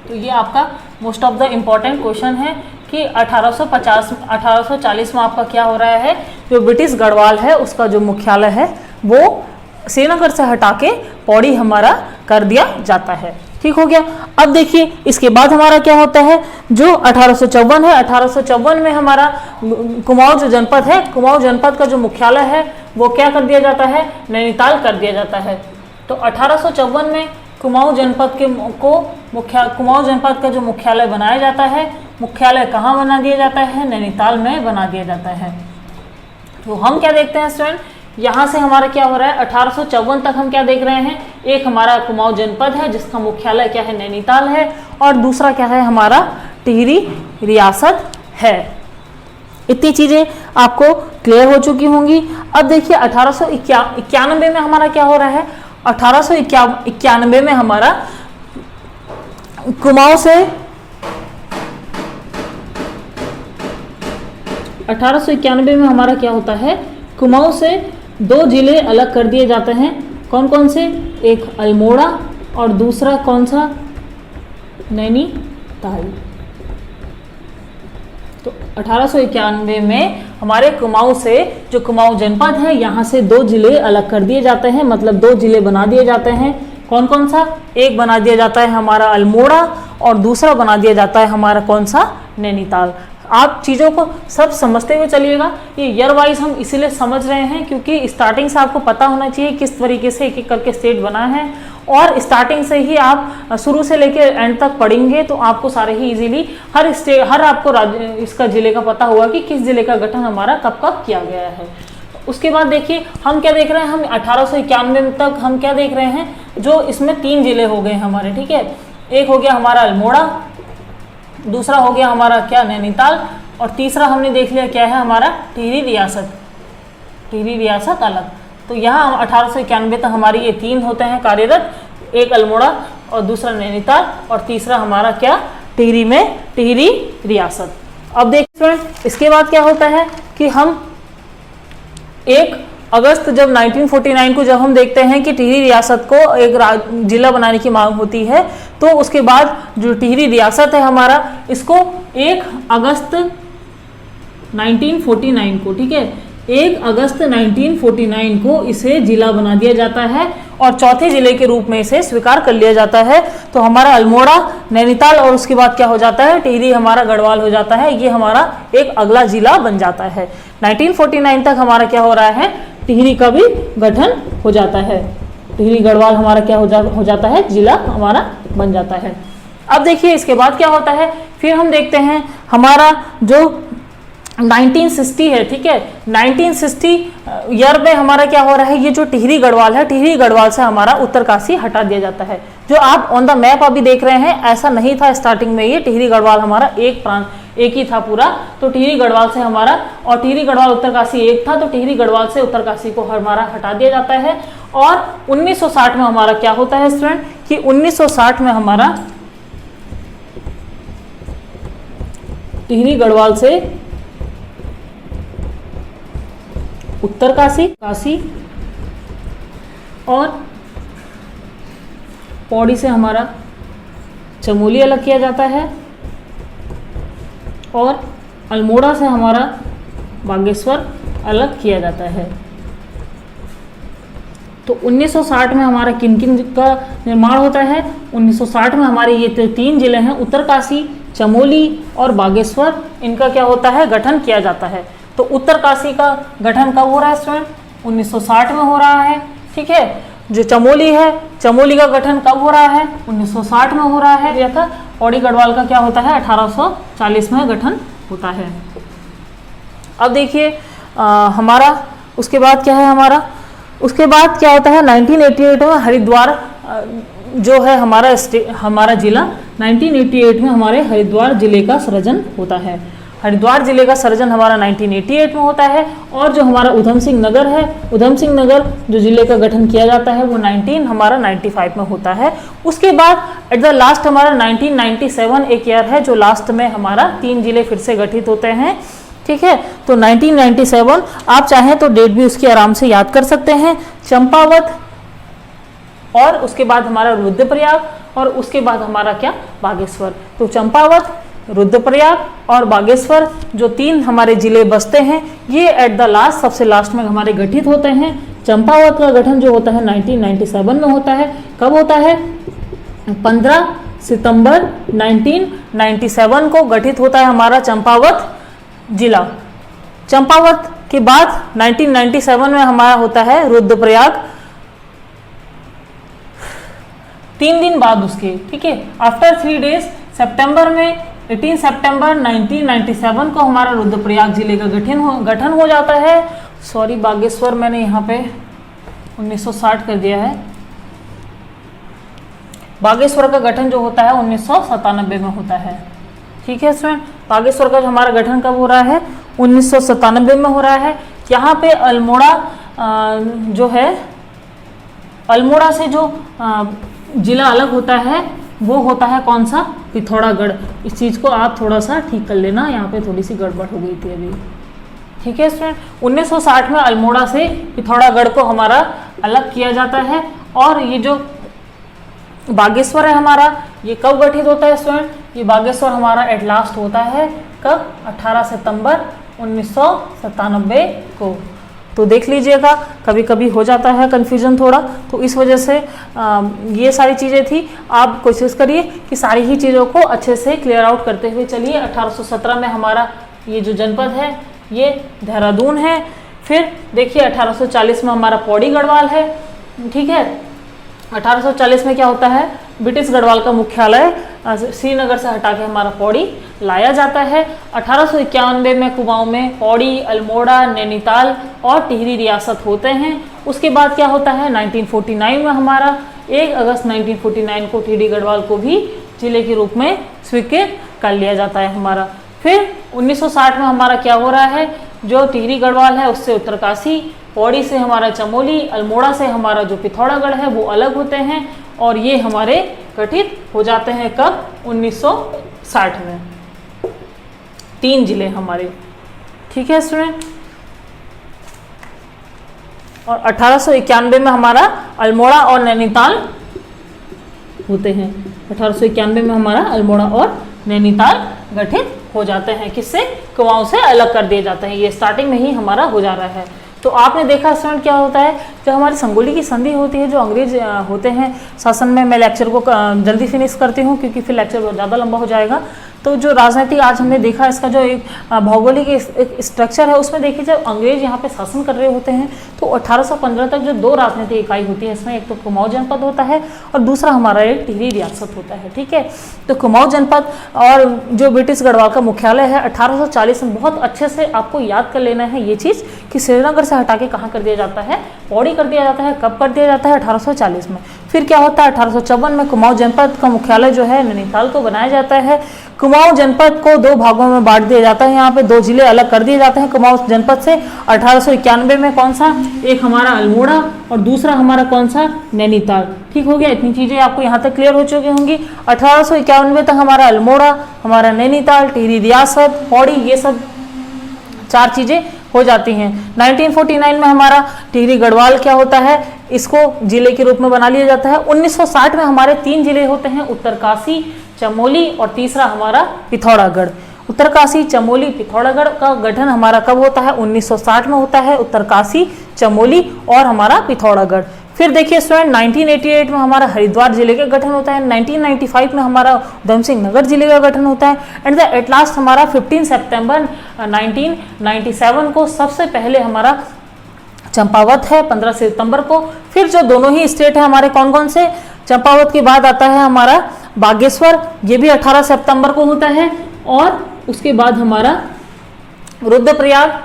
तो ये आपका most of the important question है कि 1840 में आपका क्या हो रहा है, जो ब्रिटिश गढ़वाल है उसका जो मुख्यालय है वो श्रीनगर से हटा के पौड़ी हमारा कर दिया जाता है। ठीक हो गया। अब देखिए इसके बाद हमारा क्या होता है, जो 1854 है, 1854 में हमारा कुमाऊं जो जनपद है, कुमाऊं जनपद का जो मुख्यालय है वो क्या कर दिया जाता है? नैनीताल कर दिया जाता है। तो 1854 में कुमाऊं जनपद कुमाऊं जनपद का जो मुख्यालय बनाया जाता है, मुख्यालय कहाँ बना दिया जाता है? नैनीताल में बना दिया जाता है। तो हम क्या देखते हैं स्टूडेंट, यहाँ से हमारा क्या हो रहा है, 1854 तक हम क्या देख रहे हैं, एक हमारा कुमाऊं जनपद है जिसका मुख्यालय क्या है? नैनीताल है, और दूसरा क्या है हमारा? टिहरी रियासत है। इतनी चीजें आपको क्लियर हो चुकी होंगी। अब देखिए 1891 में हमारा क्या हो रहा है, 1891 में हमारा कुमाऊं से 1891 में हमारा क्या होता है, कुमाऊं से 2 जिले अलग कर दिए जाते हैं। कौन कौन से? एक अल्मोड़ा और दूसरा कौन सा? नैनीताल। तो 1891 में हमारे कुमाऊं से, जो कुमाऊं जनपद है, यहाँ से 2 जिले अलग कर दिए जाते हैं, मतलब 2 जिले बना दिए जाते हैं। कौन कौन सा? एक बना दिया जाता है हमारा अल्मोड़ा और दूसरा बना दिया जाता है हमारा कौन सा? नैनीताल। आप चीज़ों को सब समझते हुए चलिएगा। ये ईयर वाइज हम इसीलिए समझ रहे हैं क्योंकि स्टार्टिंग से आपको पता होना चाहिए किस तरीके से एक एक करके स्टेट बना है, और स्टार्टिंग से ही आप शुरू से लेकर एंड तक पढ़ेंगे तो आपको सारे ही इजीली हर आपको इसका जिले का पता होगा कि किस जिले का गठन हमारा कब कब किया गया है। उसके बाद देखिए हम क्या देख रहे हैं, हम 1891 तक हम क्या देख रहे हैं, जो इसमें 3 जिले हो गए हमारे। ठीक है, एक हो गया हमारा अल्मोड़ा, दूसरा हो गया हमारा क्या? नैनीताल, और तीसरा हमने देख लिया क्या है हमारा? टिहरी रियासत। टिहरी रियासत अलग। तो यहाँ 1891 तक हमारी ये 3 होते हैं कार्यरत, एक अल्मोड़ा और दूसरा नैनीताल और तीसरा हमारा क्या? टिहरी रियासत। अब देखिए इसके बाद क्या होता है कि हम 1 अगस्त जब 1949 को जब हम देखते हैं कि टिहरी रियासत को एक जिला बनाने की मांग होती है, तो उसके बाद जो टिहरी रियासत है हमारा, इसको 1 अगस्त 1949 को, ठीक है, 1 अगस्त 1949 को इसे जिला बना दिया जाता है और चौथे जिले के रूप में इसे स्वीकार कर लिया जाता है। तो हमारा अल्मोड़ा, नैनीताल और उसके बाद क्या हो जाता है? टिहरी हमारा गढ़वाल हो जाता है। ये हमारा एक अगला जिला बन जाता है। 1949 तक हमारा क्या हो रहा है? टिहरी का भी गठन हो जाता है। टिहरी गढ़वाल हमारा क्या हो जाता है? जिला हमारा बन जाता है। अब देखिए इसके बाद क्या होता है, फिर हम देखते हैं हमारा जो 1960 है, ठीक है, 1960 ईयर में हमारा क्या हो रहा है, ये जो टिहरी गढ़वाल है, टिहरी गढ़वाल से हमारा उत्तरकाशी हटा दिया जाता है। जो आप ऑन द मैप अभी देख रहे हैं, ऐसा नहीं था स्टार्टिंग में, ये टिहरी गढ़वाल हमारा एक ही था पूरा। तो टिहरी गढ़वाल से हमारा, और टिहरी गढ़वाल उत्तरकाशी एक था, तो टिहरी गढ़वाल से उत्तरकाशी को हमारा हटा दिया जाता है। और 1960 में हमारा क्या होता है स्टूडेंट, कि 1960 में हमारा टिहरी गढ़वाल से उत्तरकाशी, काशी और पौड़ी से हमारा चमोली अलग किया जाता है, और अल्मोड़ा से हमारा बागेश्वर अलग किया जाता है। तो 1960 में हमारा किन किन का निर्माण होता है? 1960 में हमारे ये 3 जिले हैं, उत्तरकाशी, चमोली और बागेश्वर, इनका क्या होता है? गठन किया जाता है। तो उत्तरकाशी का गठन कब हो रहा है स्टूडेंट? 1960 में हो रहा है, ठीक है। जो चमोली है, चमोली का गठन कब हो रहा है? 1960 में हो रहा है। पौड़ी गढ़वाल का क्या होता है? 1840 में गठन होता है। अब देखिए हमारा उसके बाद क्या है, उसके बाद क्या होता है 1988 में हरिद्वार जो है हमारा जिला 1988 में हमारे हरिद्वार जिले का सृजन होता है। हरिद्वार जिले का सृजन हमारा 1988 में होता है। और जो हमारा उधम सिंह नगर है, उधम सिंह नगर जो जिले का गठन किया जाता है वो 95 में होता है। उसके बाद एट द लास्ट हमारा 1997 एक ईयर है जो लास्ट में हमारा 3 जिले फिर से गठित होते हैं। ठीक है, तो 1997 आप चाहें तो डेट भी उसकी आराम से याद कर सकते हैं। चंपावत और उसके बाद हमारा रुद्रप्रयाग और उसके बाद हमारा क्या, बागेश्वर। तो चंपावत, रुद्रप्रयाग और बागेश्वर जो 3 हमारे जिले बसते हैं, ये एट द लास्ट सबसे लास्ट में हमारे गठित होते हैं। चंपावत का गठन जो होता है 1997 में होता है। कब होता है? 15 सितंबर 1997 को गठित होता है हमारा चंपावत जिला। चंपावत के बाद 1997 में हमारा होता है रुद्रप्रयाग, 3 दिन बाद उसके, ठीक है, आफ्टर 3 डेज सितंबर में 18 सितंबर 1997 को हमारा रुद्रप्रयाग जिले का गठन हो जाता है। सॉरी, बागेश्वर मैंने यहाँ पे 1960 कर दिया है। बागेश्वर का गठन जो होता है 1997 में होता है। ठीक है स्टूडेंट, बागेश्वर का हमारा गठन कब हो रहा है? 1997 में हो रहा है। यहाँ पे अल्मोड़ा जो है, अल्मोड़ा से जो जिला अलग होता है वो होता है कौन सा? पिथौरागढ़। इस चीज़ को आप थोड़ा सा ठीक कर लेना, यहाँ पे थोड़ी सी गड़बड़ हो गई थी अभी। ठीक है स्टूडेंट, 1960 में अल्मोड़ा से पिथौरागढ़ को हमारा अलग किया जाता है। और ये जो बागेश्वर है हमारा, ये कब गठित होता है स्टूडेंट? ये बागेश्वर हमारा एट लास्ट होता है कब? 18 सितंबर 1997 को। तो देख लीजिएगा, कभी कभी हो जाता है कन्फ्यूजन थोड़ा, तो इस वजह से ये सारी चीज़ें थी। आप कोशिश करिए कि सारी ही चीज़ों को अच्छे से क्लियर आउट करते हुए चलिए। 1817 में हमारा ये जो जनपद है ये देहरादून है। फिर देखिए 1840 में हमारा पौड़ी गढ़वाल है। ठीक है, 1840 में क्या होता है? ब्रिटिश गढ़वाल का मुख्यालय श्रीनगर से हटा के हमारा पौड़ी लाया जाता है। 1891 में कुमाऊं में पौड़ी, अल्मोड़ा, नैनीताल और टिहरी रियासत होते हैं। उसके बाद क्या होता है? 1949 में हमारा 1 अगस्त 1949 को टिहरी गढ़वाल को भी जिले के रूप में स्वीकृत कर लिया जाता है हमारा। फिर 1960 में हमारा क्या हो रहा है? जो टिहरी गढ़वाल है उससे उत्तरकाशी, पौड़ी से हमारा चमोली, अल्मोड़ा से हमारा जो पिथौरागढ़ है वो अलग होते हैं और ये हमारे गठित हो जाते हैं कब? 1960 में। 3 जिले हमारे। ठीक है स्टूडेंट, और 1891 में हमारा अल्मोड़ा और नैनीताल होते हैं। 1891 में हमारा अल्मोड़ा और नैनीताल गठित हो जाते हैं। किससे? कुमाऊं से अलग कर दिए जाते हैं। ये स्टार्टिंग में ही हमारा हो जा रहा है। तो आपने देखा स्टूडेंट क्या होता है, जब हमारी संगोली की संधि होती है, जो अंग्रेज होते हैं शासन में, मैं लेक्चर को जल्दी फिनिश करती हूँ क्योंकि फिर लेक्चर बहुत ज़्यादा लंबा हो जाएगा। तो जो राजनीति आज हमने देखा, इसका जो एक भौगोलिक स्ट्रक्चर है, उसमें देखिए जब अंग्रेज यहाँ पे शासन कर रहे होते हैं तो 1815 तक जो 2 राजनीतिक इकाई होती है, इसमें एक तो कुमाऊं जनपद होता है और दूसरा हमारा एक टिहरी रियासत होता है। ठीक है, तो कुमाऊं जनपद और जो ब्रिटिश गढ़वाल का मुख्यालय है 1840 में, बहुत अच्छे से आपको याद कर लेना है ये चीज़ कि श्रीनगर से हटा के कहाँ कर दिया जाता है? पौड़ी कर दिया जाता है। कब कर दिया जाता है? 1840 में। फिर क्या होता है? 1854 में कुमाऊं जनपद का मुख्यालय जो है नैनीताल को बनाया जाता है। कुमाऊं जनपद को 2 भागों में बांट दिया जाता है। यहाँ पे 2 जिले अलग कर दिए जाते हैं कुमाऊं जनपद से। 1891 में कौन सा? एक हमारा अल्मोड़ा और दूसरा हमारा कौन सा? नैनीताल। ठीक हो गया, इतनी चीजें आपको यहाँ तक क्लियर हो चुकी होंगी। 1891 तक हमारा अल्मोड़ा, हमारा नैनीताल, टिहरी रियासत, पौड़ी, ये सब 4 चीजें हो जाती हैं। 1949 में हमारा टिहरी गढ़वाल क्या होता है? इसको जिले के रूप में बना लिया जाता है। 1960 में हमारे 3 जिले होते हैं, उत्तरकाशी, चमोली और तीसरा हमारा पिथौरागढ़। उत्तरकाशी, चमोली, पिथौरागढ़ का गठन हमारा कब होता है? 1960 में होता है। उत्तरकाशी, चमोली और हमारा पिथौरागढ़। फिर देखिए स्टूडेंट 1988 में हमारा हरिद्वार जिले का गठन होता है। 1995 में हमारा उधम सिंह नगर जिले का गठन होता है। एंड एट लास्ट हमारा 15 सितंबर 1997 को सबसे पहले हमारा चंपावत है, 15 सितंबर को। फिर जो दोनों ही स्टेट है हमारे कौन कौन से? चंपावत के बाद आता है हमारा बागेश्वर, ये भी 18 सितंबर को होता है। और उसके बाद हमारा रुद्रप्रयाग,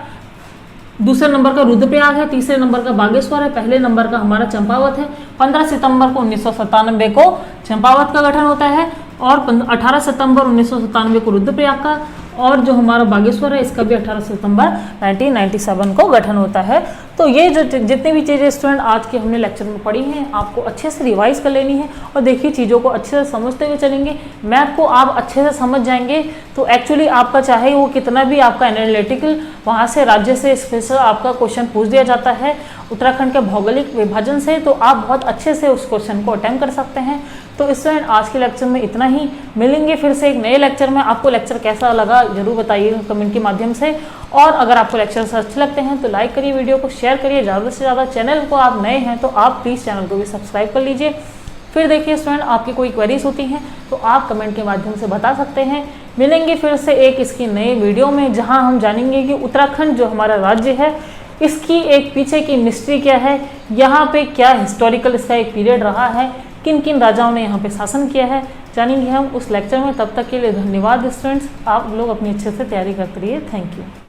दूसरे नंबर का रुद्रप्रयाग है, तीसरे नंबर का बागेश्वर है, पहले नंबर का हमारा चंपावत है। 15 सितंबर को 1997 को चंपावत का गठन होता है और 18 सितंबर 1997 को रुद्रप्रयाग का, और जो हमारा बागेश्वर है इसका भी 18 सितंबर 1997 को गठन होता है। तो ये जो जितनी भी चीज़ें स्टूडेंट आज के हमने लेक्चर में पढ़ी हैं आपको अच्छे से रिवाइज कर लेनी है, और देखिए चीज़ों को अच्छे से समझते हुए चलेंगे, मैथ को आप अच्छे से समझ जाएंगे तो एक्चुअली आपका चाहे वो कितना भी आपका एनालिटिकल वहाँ से राज्य से स्पेशल आपका क्वेश्चन पूछ दिया जाता है उत्तराखंड के भौगोलिक विभाजन से, तो आप बहुत अच्छे से उस क्वेश्चन को अटेम्प्ट कर सकते हैं। तो स्टूडेंट आज के लेक्चर में इतना ही, मिलेंगे फिर से एक नए लेक्चर में। आपको लेक्चर कैसा लगा जरूर बताइएगा कमेंट के माध्यम से, और अगर आपको लेक्चर्स अच्छे लगते हैं तो लाइक करिए, वीडियो को शेयर करिए ज़्यादा से ज़्यादा। चैनल को आप नए हैं तो आप प्लीज़ चैनल को भी सब्सक्राइब कर लीजिए। फिर देखिए स्टूडेंट आपकी कोई क्वेरीज होती हैं तो आप कमेंट के माध्यम से बता सकते हैं। मिलेंगे फिर से एक इसकी नई वीडियो में जहाँ हम जानेंगे कि उत्तराखंड जो हमारा राज्य है इसकी एक पीछे की मिस्ट्री क्या है, यहाँ पे क्या हिस्टोरिकल इसका एक पीरियड रहा है, किन किन राजाओं ने यहाँ पे शासन किया है, जानेंगे हम उस लेक्चर में। तब तक के लिए धन्यवाद स्टूडेंट्स, आप लोग अपनी अच्छे से तैयारी करते रहिए। Thank you.